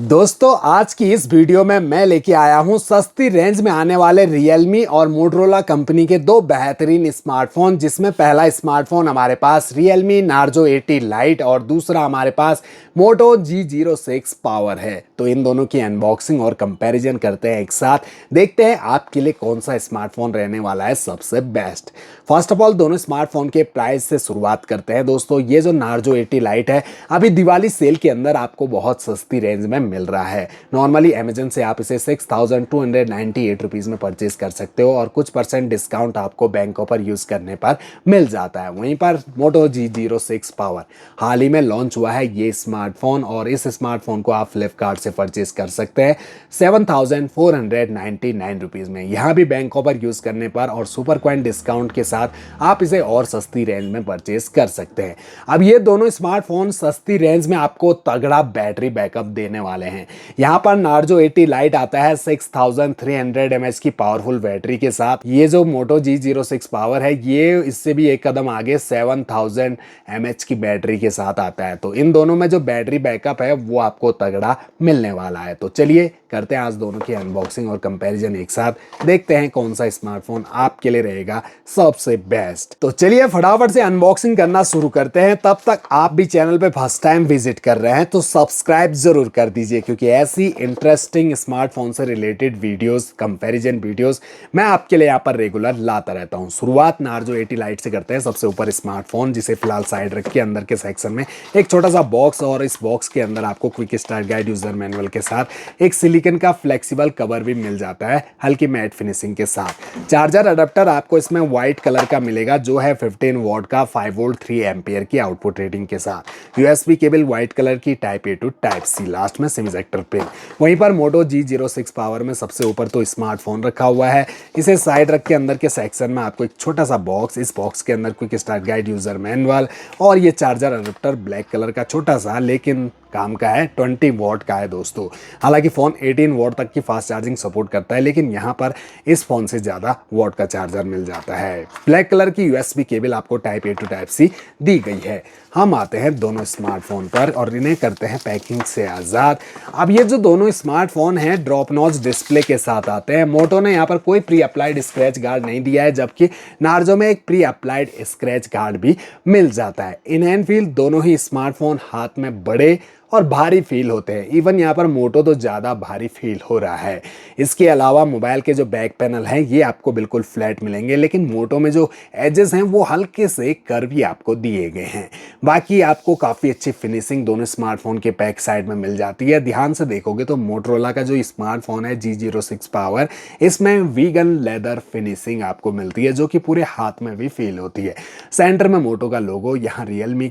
दोस्तों आज की इस वीडियो में मैं लेके आया हूं सस्ती रेंज में आने वाले Realme और Motorola कंपनी के दो बेहतरीन स्मार्टफोन, जिसमें पहला स्मार्टफोन हमारे पास Realme Narzo 80 Lite और दूसरा हमारे पास Moto G06 Power है। तो इन दोनों की अनबॉक्सिंग और कंपैरिजन करते हैं एक साथ, देखते हैं आपके लिए कौन सा स्मार्टफोन रहने वाला है सबसे बेस्ट। फर्स्ट ऑफ ऑल दोनों स्मार्टफोन के प्राइस से शुरुआत करते हैं। दोस्तों ये जो Narzo 80 Lite है अभी दिवाली सेल के अंदर आपको बहुत सस्ती रेंज में मिल रहा है। नॉर्मली अमेजन से आप इसे 6298 रुपीज़ में परचेज कर सकते हो और कुछ परसेंट डिस्काउंट आपको बैंकों पर यूज़ करने पर मिल जाता है। वहीं पर Moto G06 पावर हाल ही में लॉन्च हुआ है ये स्मार्टफोन, और इस स्मार्टफोन को आप फ्लिपकार्ट से परचेज कर सकते हैं 7499 रुपीज़ में। यहाँ भी बैंकों पर यूज़ करने पर और सुपर कॉइन डिस्काउंट के साथ आप इसे और सस्ती रेंज में परचेज कर सकते हैं। अब ये दोनों स्मार्टफोन सस्ती रेंज में आपको तगड़ा बैटरी बैकअप देने वाले हैं। यहाँ पर Narzo 80 Lite आता है 6300 mAh की पावरफुल बैटरी के साथ। ये जो Moto G06 पावर है ये इससे भी एक कदम आगे 7000 mAh की बैटरी के साथ आता है। तो इन दोनों में जो बैटरी बैकअप है वो आपको तगड़ा मिलने वाला है। तो चलिए करते हैं आज दोनों की अनबॉक्सिंग और कंपैरिजन एक साथ, देखते हैं कौन सा स्मार्टफोन आपके लिए रहेगा सबसे बेस्ट। तो चलिए फटाफट से अनबॉक्सिंग करना शुरू करते हैं। तब तक आप भी चैनल पे फर्स्ट टाइम विजिट कर रहे हैं तो सब्सक्राइब जरूर कर दीजिए, क्योंकि ऐसी इंटरेस्टिंग स्मार्टफोन से रिलेटेड वीडियोस, कंपैरिजन वीडियोस मैं आपके लिए यहाँ पर रेगुलर लाता रहता हूँ। शुरुआत Narzo 80 Lite से करते हैं। सबसे ऊपर स्मार्टफोन, जिसे फिलहाल साइड रख के अंदर के सेक्शन में एक छोटा सा बॉक्स, और इस बॉक्स के अंदर आपको quick start guide, user manual के साथ एक सिलिकॉन का फ्लेक्सिबल कवर भी मिल जाता है हल्की मैट फिनिशिंग के साथ। चार्जर अडेप्टर आपको इसमें व्हाइट कलर का मिलेगा जो है 15 वॉट का 5 वोल्ट 3 एम्पियर की आउटपुट रेटिंग के साथ। यूएसबी केबल व्हाइट कलर की type A to type C, last में सेमीकंडक्टर पिन। वहीं पर Moto G06 पावर में सबसे ऊपर तो स्मार्टफोन रखा हुआ है। इसे साइड रख के अंदर के सेक्शन में आपको एक छोटा सा बॉक्स, इस बॉक्स के अंदर quick start guide, user manual और ये चार्जर अडेप्टर ब्लैक कलर का छोटा सा लेकिन काम का है, 20 वॉट का है दोस्तों। हालांकि फ़ोन 18 वॉट तक की फास्ट चार्जिंग सपोर्ट करता है, लेकिन यहाँ पर इस फ़ोन से ज़्यादा वॉट का चार्जर मिल जाता है। ब्लैक कलर की यूएसबी केबल आपको type A to type C दी गई है। हम आते हैं दोनों स्मार्टफोन पर और इन्हें करते हैं पैकिंग से आज़ाद। अब ये जो दोनों स्मार्टफोन हैं ड्रॉप नॉच डिस्प्ले के साथ आते हैं। मोटो ने यहाँ पर कोई प्री अप्लाइड स्क्रैच गार्ड नहीं दिया है, जबकि Narzo में एक प्री अप्लाइड स्क्रैच गार्ड भी मिल जाता है। इन हैंड फील दोनों ही स्मार्टफोन हाथ में बड़े और भारी फील होते हैं। इवन यहाँ पर मोटो तो ज़्यादा भारी फील हो रहा है। इसके अलावा मोबाइल के जो बैक पैनल हैं ये आपको बिल्कुल फ्लैट मिलेंगे, लेकिन मोटो में जो एजेस हैं वो हल्के से कर्वी आपको दिए गए हैं। बाकी आपको काफ़ी अच्छी फिनिशिंग दोनों स्मार्टफोन के बैक साइड में मिल जाती है। ध्यान से देखोगे तो मोटोरोला का जो स्मार्टफोन है G06 पावर, इसमें वीगन लेदर फिनिशिंग आपको मिलती है जो कि पूरे हाथ में भी फील होती है। सेंटर में मोटो का लोगो, यहाँ रियलमी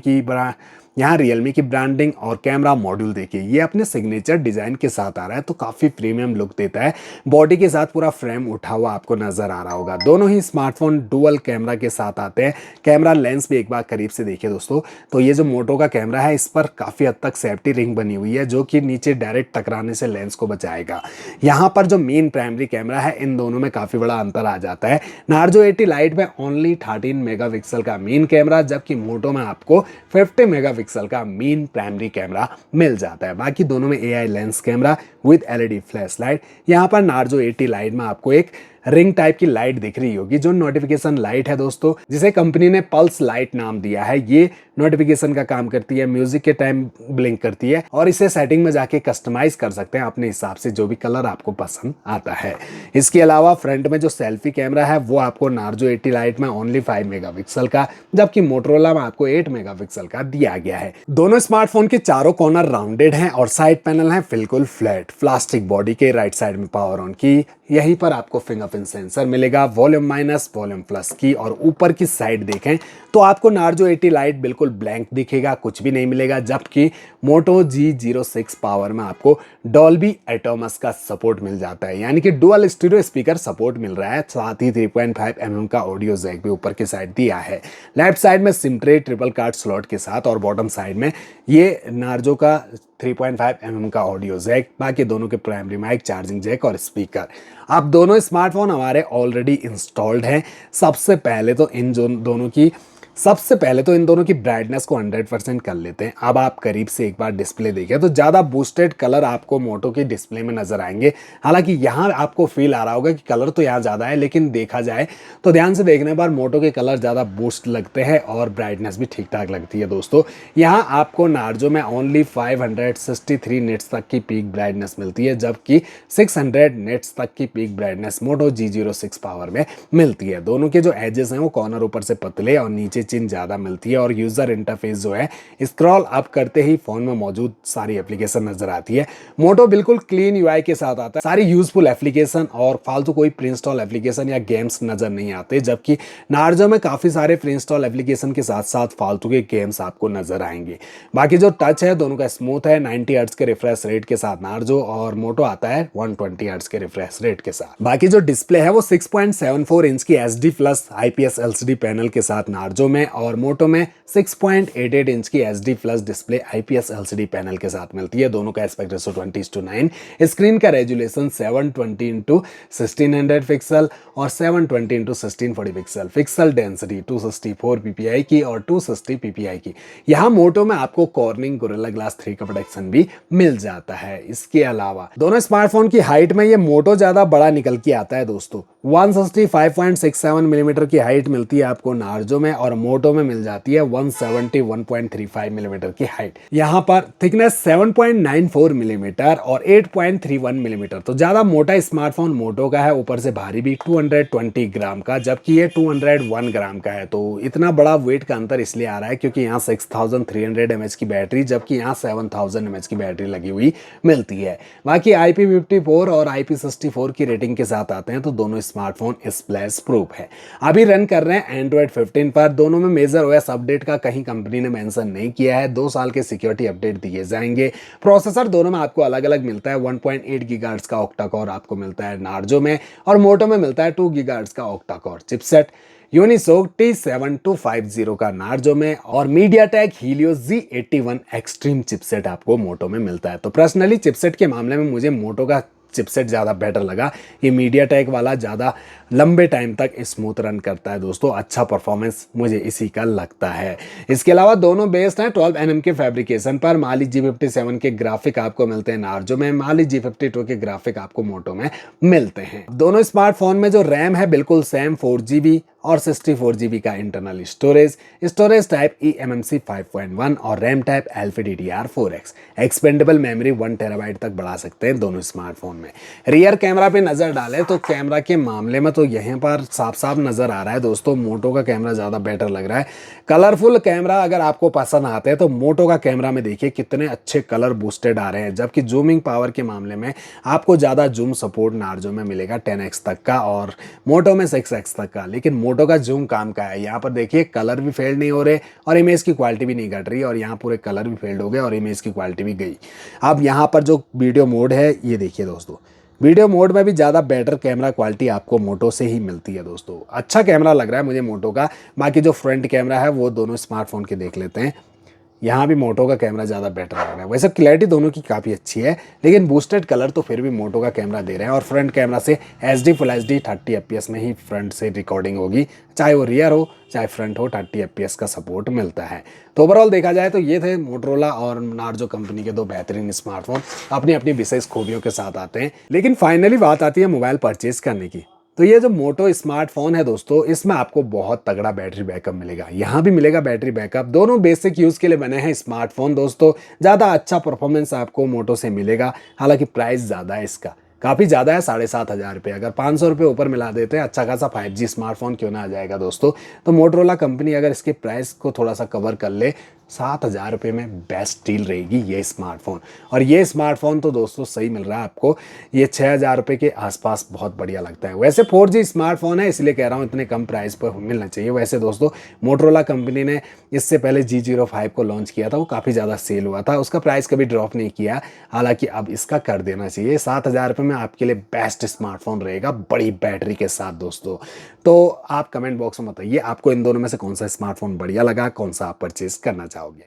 की ब्रांडिंग और कैमरा मॉड्यूल देखिए ये अपने सिग्नेचर डिजाइन के साथ आ रहा है, तो काफ़ी प्रीमियम लुक देता है। बॉडी के साथ पूरा फ्रेम उठा हुआ आपको नजर आ रहा होगा। दोनों ही स्मार्टफोन डुअल कैमरा के साथ आते हैं। कैमरा लेंस भी एक बार करीब से देखिए दोस्तों, तो ये जो मोटो का कैमरा है इस पर काफ़ी हद तक सेफ्टी रिंग बनी हुई है जो कि नीचे डायरेक्ट टकराने से लेंस को बचाएगा। यहाँ पर जो मेन प्राइमरी कैमरा है इन दोनों में काफ़ी बड़ा अंतर आ जाता है। Narzo 80 Lite में ओनली 13 मेगापिक्सल का मेन कैमरा, जबकि मोटो में आपको 50 मेगापिक्सल का मेन प्राइमरी कैमरा मिल जाता है। बाकी दोनों में AI lens camera with LED flash light. यहाँ पर Narzo 80 Lite में आपको एक रिंग टाइप की लाइट दिख रही होगी जो नोटिफिकेशन लाइट है दोस्तों, जिसे कंपनी ने पल्स लाइट नाम दिया है। ये नोटिफिकेशन का काम करती है, म्यूजिक के टाइम ब्लिंक करती है, और इसे सेटिंग में जाके कस्टमाइज कर सकते हैं अपने हिसाब से जो भी कलर आपको पसंद आता है। इसके अलावा फ्रंट में जो सेल्फी कैमरा है वो आपको Narzo 80 Lite में ओनली 5 मेगापिक्सल का, जबकि मोटोरोला में आपको 8 मेगापिक्सल का दिया गया है। दोनों स्मार्टफोन के चारों कॉर्नर राउंडेड हैं और साइड पैनल है बिल्कुल फ्लैट। प्लास्टिक बॉडी के राइट साइड में पावर ऑन की, यहीं पर आपको फिंगरप्रिंट सेंसर मिलेगा, वॉल्यूम माइनस वॉल्यूम प्लस की, और ऊपर की साइड देखें तो आपको Narzo 80 Lite बिल्कुल ब्लैंक दिखेगा, कुछ भी नहीं मिलेगा, जबकि Moto G06 पावर में आपको डॉल्बी एटॉमस का सपोर्ट मिल जाता है, यानी कि डुअल स्टीरियो स्पीकर सपोर्ट मिल रहा है। साथ ही 3.5 mm का ऑडियो जैक भी ऊपर की साइड दिया है। लेफ्ट साइड में SIM tray triple card slot के साथ, और बॉटम साइड में ये Narzo का 3.5 mm का ऑडियो जैक। बाकी दोनों के प्राइमरी माइक, चार्जिंग जैक और स्पीकर। अब दोनों स्मार्टफोन हमारे ऑलरेडी इंस्टॉल्ड हैं। सबसे पहले तो इन दोनों की सबसे पहले तो इन दोनों की ब्राइटनेस को 100% कर लेते हैं। अब आप करीब से एक बार डिस्प्ले देखें तो ज़्यादा बूस्टेड कलर आपको मोटो की डिस्प्ले में नजर आएंगे। हालांकि यहाँ आपको फील आ रहा होगा कि कलर तो यहाँ ज़्यादा है, लेकिन देखा जाए तो ध्यान से देखने पर मोटो के कलर ज़्यादा बूस्ट लगते हैं और ब्राइटनेस भी ठीक ठाक लगती है दोस्तों। यहाँ आपको नार्जो में ओनली 563 निट्स तक की पीक ब्राइटनेस मिलती है, जबकि 600 निट्स तक की पीक ब्राइटनेस मोटो G06 पावर में मिलती है। दोनों के जो एजेस हैं वो कॉर्नर ऊपर से पतले और नीचे चिन ज़्यादा मिलती है, और यूज़र इंटरफेस जो है स्क्रॉल अप करते ही फ़ोन में मौजूद सारी एप्लीकेशन नज़र आती है। मोटो बिल्कुल क्लीन यूआई के साथ आता है, सारी यूजफुल एप्लीकेशन और फालतू कोई प्री इंस्टॉल एप्लीकेशन या गेम्स नज़र नहीं आते, जबकि नार्जो में काफ़ी सारे प्री इंस्टॉल एप्लीकेशन के साथ साथ फालतू के गेम्स आपको नज़र आएंगे। बाकी जो टच है दोनों का स्मूथ है, 90 हर्ट्ज के रिफ्रेश रेट के साथ नार्जो, और मोटो आता है 120 हर्ट्ज के रिफ्रेश रेट के साथ। बाकी जो डिस्प्ले है वो 6.74 इंच की HD plus IPS LCD panel के साथ नार्जो में, और मोटो में 6.88 इंच की HD plus display IPS LCD panel के साथ मिलती है। दोनों का एस्पेक्ट रेशो 20:9, स्क्रीन का रेजुलेशन 720x1600 पिक्सल और 720x1640 pixel, pixel density 264 ppi की और 260 ppi की। यहाँ मोटो में आपको कॉर्निंग गोरिल्ला ग्लास 3 का प्रोटेक्शन भी मिल जाता है। इसके अलावा दोनों स्मार्टफोन की हाइट में ये मोटो ज्यादा बड़ा निकल के आता है दोस्तों। 165.67 मिलीमीटर की हाइट मिलती है आपको नार्जो में, और मोटो में मिल जाती है 171.35 मिलीमीटर की हाइट। यहाँ पर थिकनेस 7.94 मिलीमीटर और 8.31 मिलीमीटर, तो ज्यादा मोटा स्मार्टफोन मोटो का है, ऊपर से भारी भी 220 ग्राम का, जबकि ये 201 ग्राम का है। तो इतना बड़ा वेट का अंतर इसलिए आ रहा है क्योंकि यहाँ 6300 mAh की बैटरी, जबकि यहाँ 7000 mAh की बैटरी लगी हुई मिलती है। बाकी IP54 और IP64 की रेटिंग के साथ आते हैं तो दोनों स्मार्टफोन स्प्लैश प्रूफ है। अभी रन कर रहे हैं एंड्रॉइड 15 पर। दोनों में मेजर OS अपडेट का कहीं कंपनी ने मेंशन नहीं किया है। 2 साल के सिक्योरिटी अपडेट दिए जाएंगे। प्रोसेसर दोनों में आपको अलग अलग मिलता है। 1.8 गीगाहर्ट्ज का ऑक्टा कोर आपको मिलता है नार्जो में, और मोटो में मिलता है 2 गीगाहर्ट्ज का octa core chipset. Unisoc T7250 का नार्जो में, और MediaTek Helio Z81 extreme chipset आपको मोटो में मिलता है। तो पर्सनली चिपसेट के मामले में मुझे मोटो का चिपसेट ज़्यादा बेटर लगा। ये मीडियाटेक वाला ज़्यादा लंबे टाइम तक स्मूथ रन करता है दोस्तों, अच्छा परफॉर्मेंस मुझे इसी का लगता है। इसके अलावा दोनों बेस्ड हैं 12 nm के फैब्रिकेशन पर। माली G57 के ग्राफिक आपको मिलते हैं नार्जो में, माली G52 के ग्राफिक आपको मोटो में मिलते हैं। दोनों स्मार्टफोन में जो रैम है बिल्कुल सेम 4GB और 64GB का इंटरनल स्टोरेज टाइप eMMC 5.1 और RAM type LPDDR4X। Expendable memory 1 TB तक बढ़ा सकते हैं दोनों स्मार्टफोन में। रियर कैमरा पे नजर डालें तो कैमरा के मामले में तो यहीं पर साफ साफ नजर आ रहा है दोस्तों, मोटो का कैमरा ज़्यादा बेटर लग रहा है। कलरफुल कैमरा अगर आपको पसंद आते हैं तो मोटो का कैमरा में देखिए कितने अच्छे कलर बूस्टेड आ रहे हैं, जबकि जूमिंग पावर के मामले में आपको ज़्यादा जूम सपोर्ट नार्जो में मिलेगा 10x तक का और मोटो में 6x तक का। लेकिन मोटो का जूम काम का है। यहाँ पर देखिए कलर भी फेड नहीं हो रहे और इमेज की क्वालिटी भी नहीं घट रही, और यहाँ पूरे कलर भी फेड हो गए और इमेज की क्वालिटी भी गई। अब यहाँ पर जो वीडियो मोड है ये देखिए दोस्तों, वीडियो मोड में भी ज़्यादा बेटर कैमरा क्वालिटी आपको मोटो से ही मिलती है दोस्तों। अच्छा कैमरा लग रहा है मुझे मोटो का। बाकी जो फ्रंट कैमरा है वो दोनों स्मार्टफोन के देख लेते हैं। यहाँ भी मोटो का कैमरा ज़्यादा बेटर लग रहा है। वैसे क्लैरिटी दोनों की काफ़ी अच्छी है, लेकिन बूस्टेड कलर तो फिर भी मोटो का कैमरा दे रहे हैं। और फ्रंट कैमरा से HD फुल HD 30 FPS में ही फ्रंट से रिकॉर्डिंग होगी, चाहे वो रियर हो चाहे फ्रंट हो, 30 FPS का सपोर्ट मिलता है। तो ओवरऑल देखा जाए तो ये थे मोटोरोला और नार्जो कंपनी के दो बेहतरीन स्मार्टफोन, अपनी अपनी विशेष खूबियों के साथ आते हैं। लेकिन फाइनली बात आती है मोबाइल परचेज करने की। तो ये जो मोटो स्मार्टफोन है दोस्तों, इसमें आपको बहुत तगड़ा बैटरी बैकअप मिलेगा। यहाँ भी मिलेगा बैटरी बैकअप। दोनों बेसिक यूज के लिए बने हैं स्मार्टफोन दोस्तों। ज़्यादा अच्छा परफॉर्मेंस आपको मोटो से मिलेगा। हालांकि प्राइस ज़्यादा है, इसका काफ़ी ज़्यादा है, 7500 रुपये। अगर 500 रुपये ऊपर मिला देते हैं अच्छा खासा 5G स्मार्टफोन क्यों ना आ जाएगा दोस्तों। तो मोटोरोला कंपनी अगर इसके प्राइस को थोड़ा सा कवर कर ले, 7000 रुपये में बेस्ट डील रहेगी ये स्मार्टफोन। और ये स्मार्टफोन तो दोस्तों सही मिल रहा है आपको, ये 6000 रुपये के आसपास बहुत बढ़िया लगता है। वैसे 4G स्मार्टफोन है इसलिए कह रहा हूँ इतने कम प्राइस पर मिलना चाहिए। वैसे दोस्तों मोटोरोला कंपनी ने इससे पहले G05 को लॉन्च किया था, वो काफ़ी ज़्यादा सेल हुआ था, उसका प्राइस कभी ड्रॉप नहीं किया। हालांकि अब इसका कर देना चाहिए। 7000 रुपये में आपके लिए बेस्ट स्मार्टफोन रहेगा, बड़ी बैटरी के साथ दोस्तों। तो आप कमेंट बॉक्स में बताइए आपको इन दोनों में से कौन सा स्मार्टफोन बढ़िया लगा, कौन सा आप परचेज करना चाहोगे।